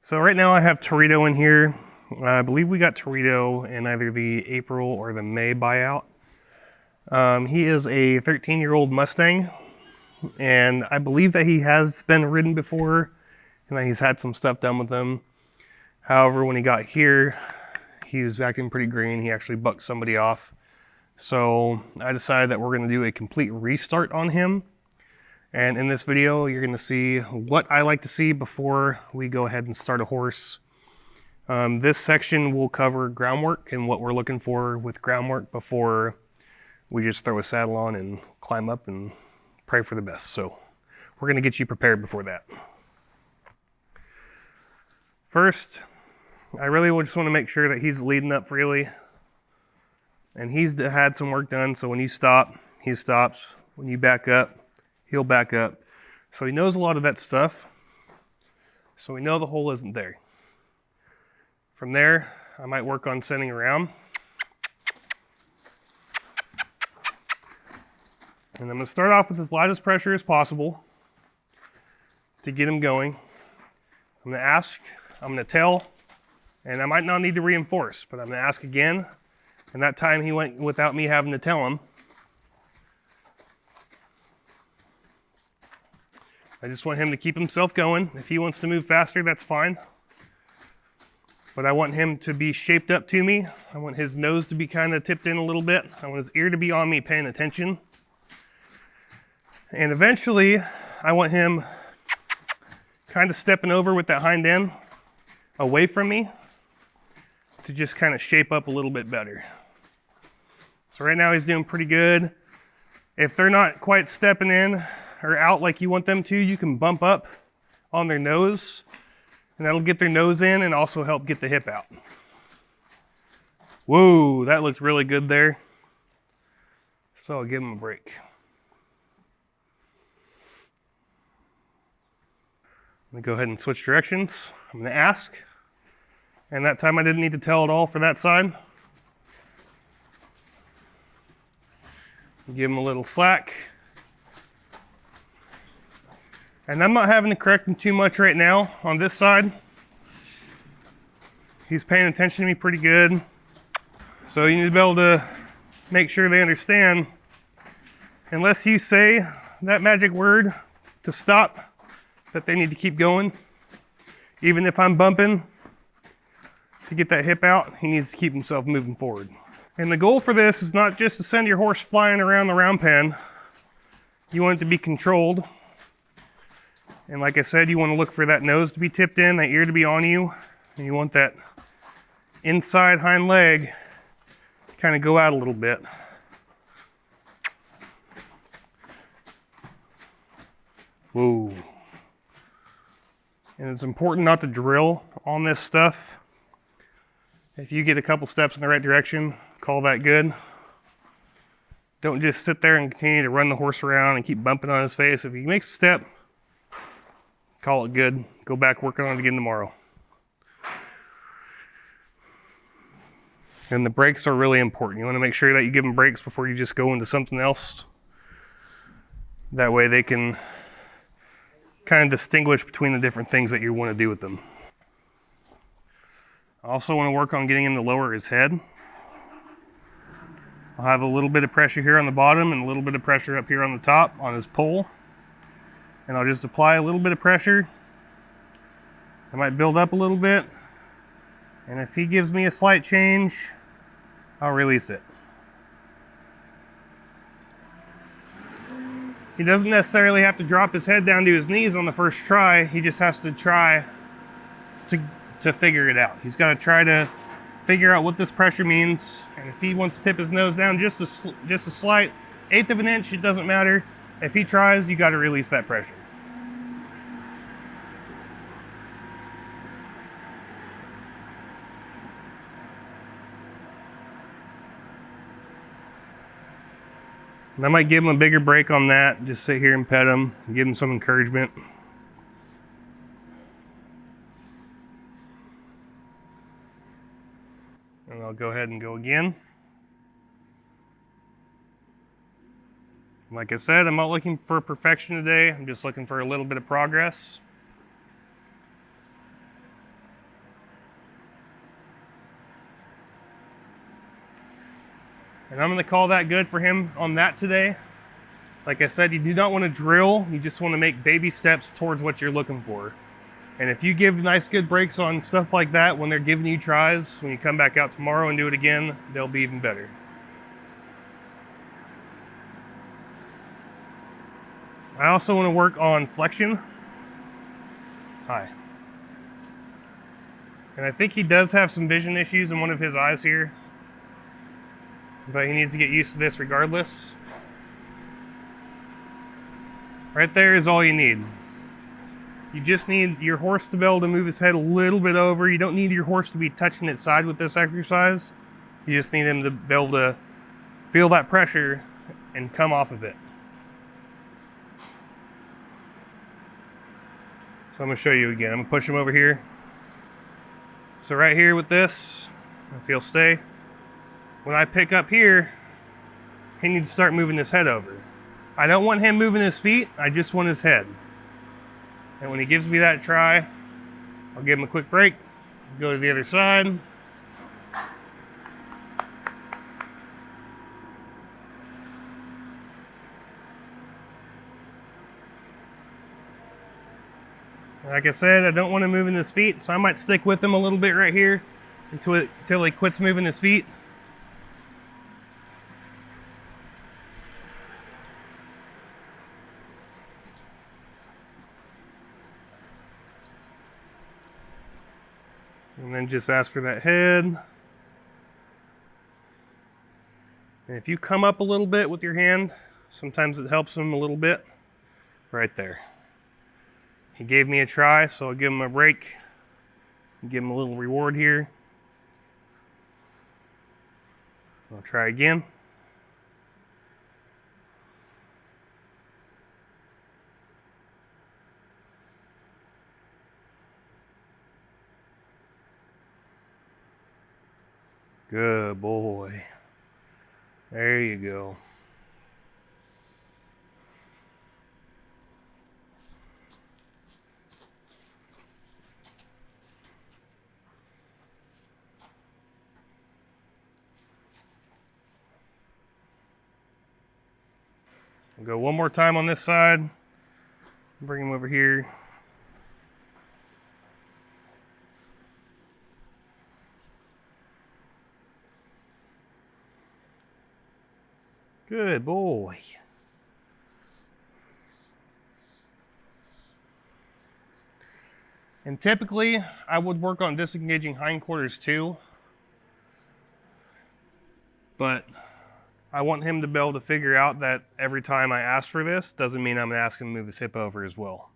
So right now I have Torito in here. I believe we got Torito in either the April or the May buyout. He is a 13-year-old Mustang, and I believe that he has been ridden before and that he's had some stuff done with him. However, when he got here, he was acting pretty green. He actually bucked somebody off. So I decided that we're going to do a complete restart on him. And in this video, you're going to see what I like to see before we go ahead and start a horse. This section will cover groundwork and what we're looking for with groundwork before we just throw a saddle on and climb up and pray for the best. So we're going to get you prepared before that. First, I really just want to make sure that he's leading up freely. And he's had some work done, so when you stop, he stops. When you back up, he'll back up. So he knows a lot of that stuff. So we know the hole isn't there. From there, I might work on sending around. And I'm going to start off with as light as pressure as possible to get him going. I'm going to ask, I'm going to tell, and I might not need to reinforce, but I'm going to ask again. And that time he went without me having to tell him. I just want him to keep himself going. If he wants to move faster, that's fine. But I want him to be shaped up to me. I want his nose to be kind of tipped in a little bit. I want his ear to be on me, paying attention. And eventually, I want him kind of stepping over with that hind end away from me to just kind of shape up a little bit better. So right now he's doing pretty good. If they're not quite stepping in or out like you want them to, you can bump up on their nose, and that'll get their nose in and also help get the hip out. Whoa, that looked really good there. So I'll give him a break. I'm gonna go ahead and switch directions. I'm gonna ask, and that time I didn't need to tell at all for that side. Give him a little slack. And I'm not having to correct him too much right now on this side. He's paying attention to me pretty good. So you need to be able to make sure they understand, unless you say that magic word to stop, that they need to keep going. Even if I'm bumping to get that hip out, he needs to keep himself moving forward. And the goal for this is not just to send your horse flying around the round pen. You want it to be controlled. And like I said, you want to look for that nose to be tipped in, that ear to be on you, and you want that inside hind leg to kind of go out a little bit. Whoa. And it's important not to drill on this stuff. If you get a couple steps in the right direction, call that good. Don't just sit there and continue to run the horse around and keep bumping on his face. If he makes a step, call it good. Go back, work on it again tomorrow. And the brakes are really important. You want to make sure that you give them brakes before you just go into something else. That way they can kind of distinguish between the different things that you want to do with them. I also want to work on getting him to lower his head. I'll have a little bit of pressure here on the bottom and a little bit of pressure up here on the top on his pole. And I'll just apply a little bit of pressure. I might build up a little bit. And if he gives me a slight change, I'll release it. He doesn't necessarily have to drop his head down to his knees on the first try. He just has to try to figure it out. He's got to try to figure out what this pressure means. And if he wants to tip his nose down just a slight eighth of an inch, it doesn't matter. If he tries, you got to release that pressure. And I might give him a bigger break on that. Just sit here and pet him, give him some encouragement. And I'll go ahead and go again. Like I said, I'm not looking for perfection today. I'm just looking for a little bit of progress. And I'm gonna call that good for him on that today. Like I said, you do not want to drill, you just want to make baby steps towards what you're looking for. And if you give nice good breaks on stuff like that when they're giving you tries, when you come back out tomorrow and do it again, they'll be even better. I also want to work on Flexion. Hi. And I think he does have some vision issues in one of his eyes here, but he needs to get used to this regardless. Right there is all you need. You just need your horse to be able to move his head a little bit over. You don't need your horse to be touching its side with this exercise. You just need him to be able to feel that pressure and come off of it. So I'm going to show you again. I'm going to push him over here. So right here with this, if he'll stay, when I pick up here, he needs to start moving his head over. I don't want him moving his feet, I just want his head. And when he gives me that try, I'll give him a quick break, go to the other side. Like I said, I don't want him moving his feet, so I might stick with him a little bit right here until he quits moving his feet. And then just ask for that head. And if you come up a little bit with your hand, sometimes it helps him a little bit. Right there. He gave me a try, so I'll give him a break. Give him a little reward here. I'll try again. Good boy. There you go. I'll go one more time on this side. Bring him over here. Good boy. And typically, I would work on disengaging hindquarters too. But I want him to be able to figure out that every time I ask for this doesn't mean I'm going to ask him to move his hip over as well.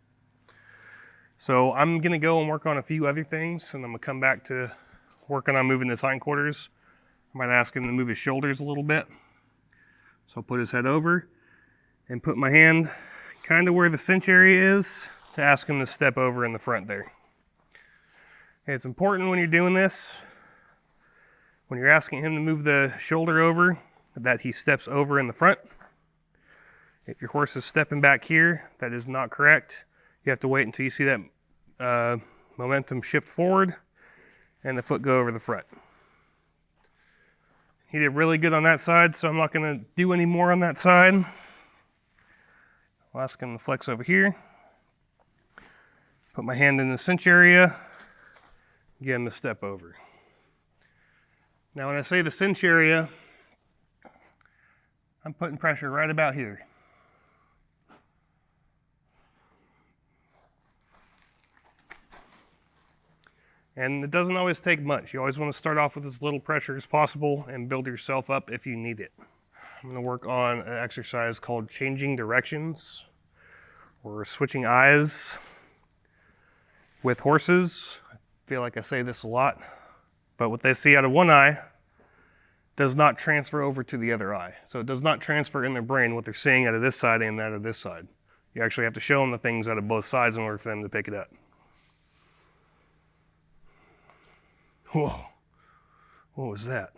So I'm going to go and work on a few other things, and I'm going to come back to working on moving his hindquarters. I might ask him to move his shoulders a little bit. So I'll put his head over and put my hand kind of where the cinch area is to ask him to step over in the front there. Okay, it's important when you're doing this, when you're asking him to move the shoulder over, that he steps over in the front. If your horse is stepping back here, that is not correct. You have to wait until you see that momentum shift forward and the foot go over the front. He did really good on that side, so I'm not going to do any more on that side. I'll ask him to flex over here. Put my hand in the cinch area. Get him to step over. Now when I say the cinch area, I'm putting pressure right about here. And it doesn't always take much. You always want to start off with as little pressure as possible and build yourself up if you need it. I'm going to work on an exercise called changing directions or switching eyes with horses. I feel like I say this a lot, but what they see out of one eye does not transfer over to the other eye. So it does not transfer in their brain what they're seeing out of this side and out of this side. You actually have to show them the things out of both sides in order for them to pick it up. Whoa, what was that?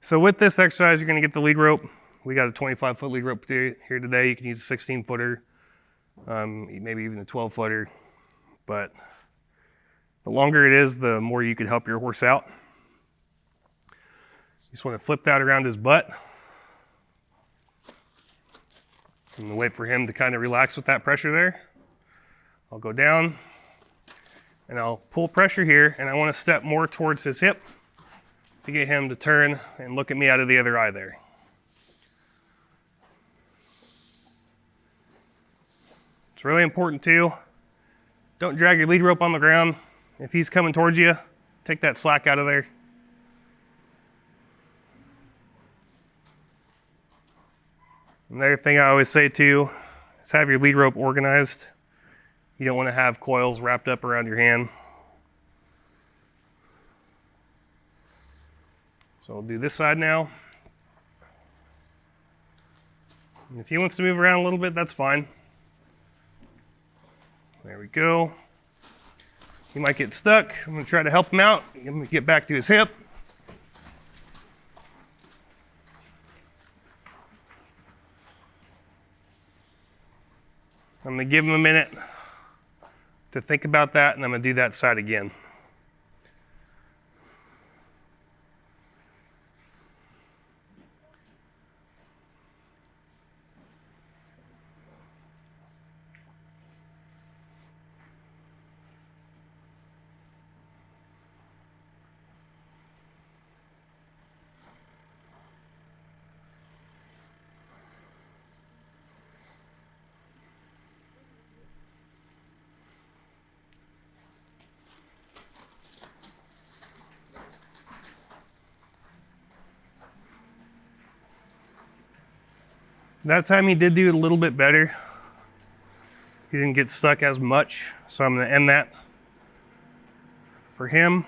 So with this exercise, you're going to get the lead rope. We got a 25-foot lead rope here today. You can use a 16-footer, maybe even a 12-footer. But the longer it is, the more you could help your horse out. Just want to flip that around his butt. And wait for him to kind of relax with that pressure there. I'll go down and I'll pull pressure here, and I want to step more towards his hip to get him to turn and look at me out of the other eye there. It's really important too. Don't drag your lead rope on the ground. If he's coming towards you, take that slack out of there. Another thing I always say too is have your lead rope organized. You don't want to have coils wrapped up around your hand. So I'll do this side now. And if he wants to move around a little bit, that's fine. There we go. He might get stuck. I'm going to try to help him out. I'm going to get back to his hip. I'm going to give him a minute to think about that, and I'm going to do that side again. That time he did do it a little bit better. He didn't get stuck as much, so I'm going to end that for him.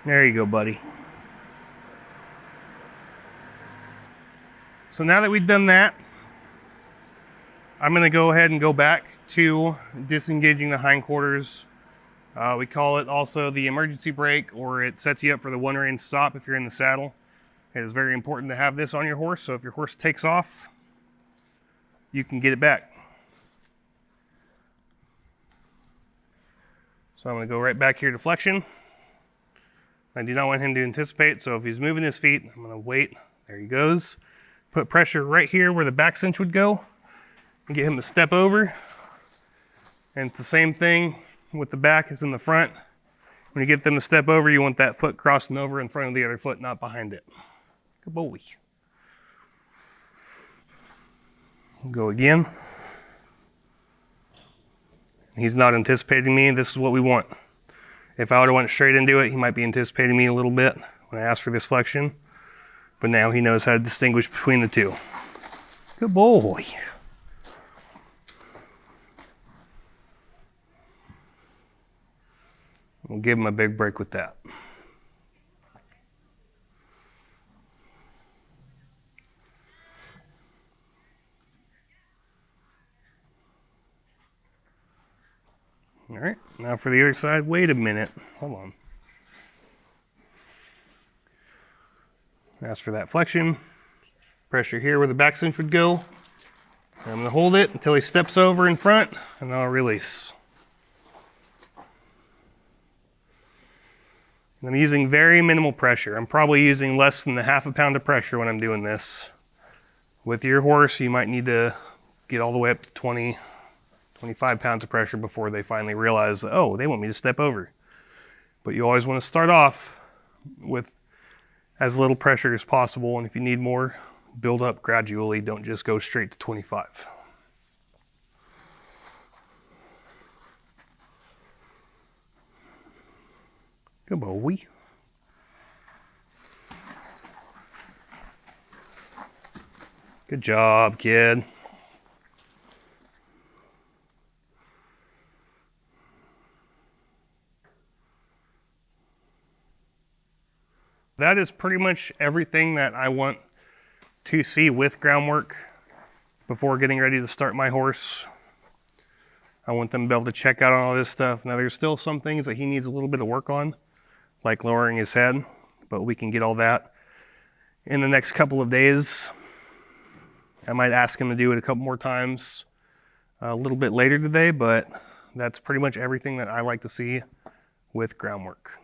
There you go, buddy. So now that we've done that, I'm going to go ahead and go back to disengaging the hindquarters. We call it also the emergency brake, or it sets you up for the one rein stop if you're in the saddle. It is very important to have this on your horse, so if your horse takes off, you can get it back. So I'm going to go right back here to Flexion. I do not want him to anticipate, so if he's moving his feet, I'm going to wait. There he goes. Put pressure right here where the back cinch would go and get him to step over. And it's the same thing with the back as in the front. When you get them to step over, you want that foot crossing over in front of the other foot, not behind it. Good boy. Go again. He's not anticipating me. This is what we want. If I would have went straight into it, he might be anticipating me a little bit when I asked for this flexion. But now he knows how to distinguish between the two. Good boy. We'll give him a big break with that. All right, now for the other side, wait a minute, hold on. Ask for that flexion, pressure here where the back cinch would go. I'm gonna hold it until he steps over in front, and then I'll release. I'm using very minimal pressure. I'm probably using less than half a pound of pressure when I'm doing this. With your horse, you might need to get all the way up to 20, 25 pounds of pressure before they finally realize, oh, they want me to step over. But you always want to start off with as little pressure as possible, and if you need more, build up gradually. Don't just go straight to 25. Good boy. Good job, kid. That is pretty much everything that I want to see with groundwork before getting ready to start my horse. I want them to be able to check out all this stuff. Now there's still some things that he needs a little bit of work on, like lowering his head, but we can get all that in the next couple of days. I might ask him to do it a couple more times a little bit later today, but that's pretty much everything that I like to see with Groundwork.